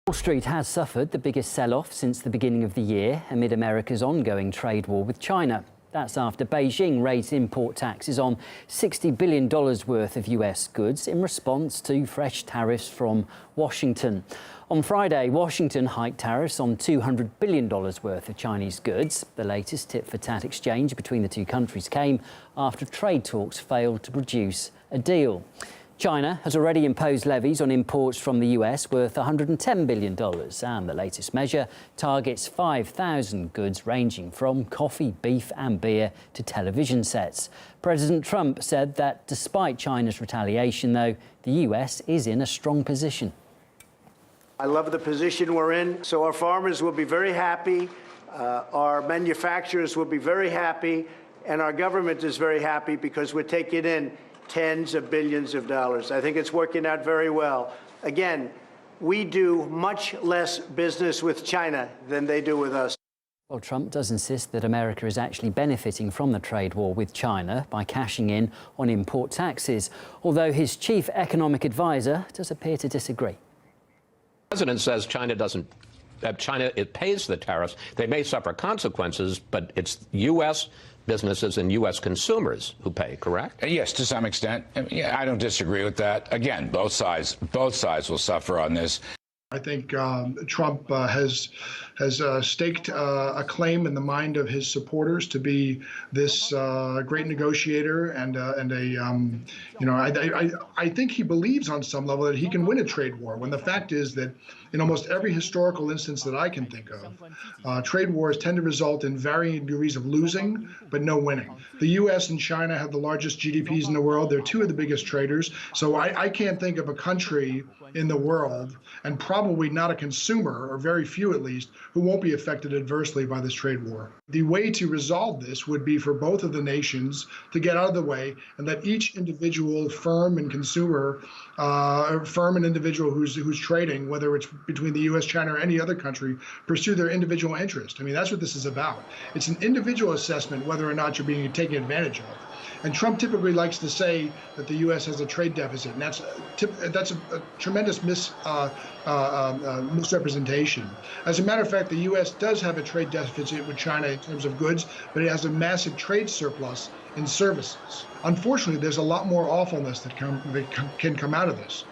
Wall Street has suffered the biggest sell-off since the beginning of the year amid America's ongoing trade war with China. That's after Beijing raised import taxes on $60 billion worth of US goods in response to fresh tariffs from Washington. On Friday, Washington hiked tariffs on $200 billion worth of Chinese goods. The latest tit-for-tat exchange between the two countries came after trade talks failed to produce a deal. China has already imposed levies on imports from the US worth $110 billion, and the latest measure targets 5,000 goods ranging from coffee, beef and beer to television sets. President Trump said that despite China's retaliation, though, the US is in a strong position. I love the position we're in, so our farmers will be very happy, our manufacturers will be very happy, and our government is very happy because we're taking in tens of billions of dollars. I think it's working out very well. Again, we do much less business with China than they do with us. Well, Trump does insist that America is actually benefiting from the trade war with China by cashing in on import taxes, although his chief economic advisor does appear to disagree. The president says it pays the tariffs. They may suffer consequences, but it's U.S. businesses and U.S. consumers who pay, correct? Yes, to some extent. Yeah, I don't disagree with that. Again, both sides will suffer on this. I think Trump has staked a claim in the mind of his supporters to be this great negotiator, and I think he believes on some level that he can win a trade war. When the fact is that in almost every historical instance that I can think of, trade wars tend to result in varying degrees of losing, but no winning. The U.S. and China have the largest GDPs in the world. They're two of the biggest traders. So I can't think of a country in the world, and probably not a consumer, or very few at least, who won't be affected adversely by this trade war. The way to resolve this would be for both of the nations to get out of the way and let each individual firm and consumer, firm and individual who's trading, whether it's between the U.S., China, or any other country, pursue their individual interest. I mean, that's what this is about. It's an individual assessment whether or not you're being taken advantage of. And Trump typically likes to say that the U.S. has a trade deficit, and that's a tremendous misrepresentation. As a matter of fact, the U.S. does have a trade deficit with China in terms of goods, but it has a massive trade surplus in services. Unfortunately, there's a lot more awfulness that can come out of this.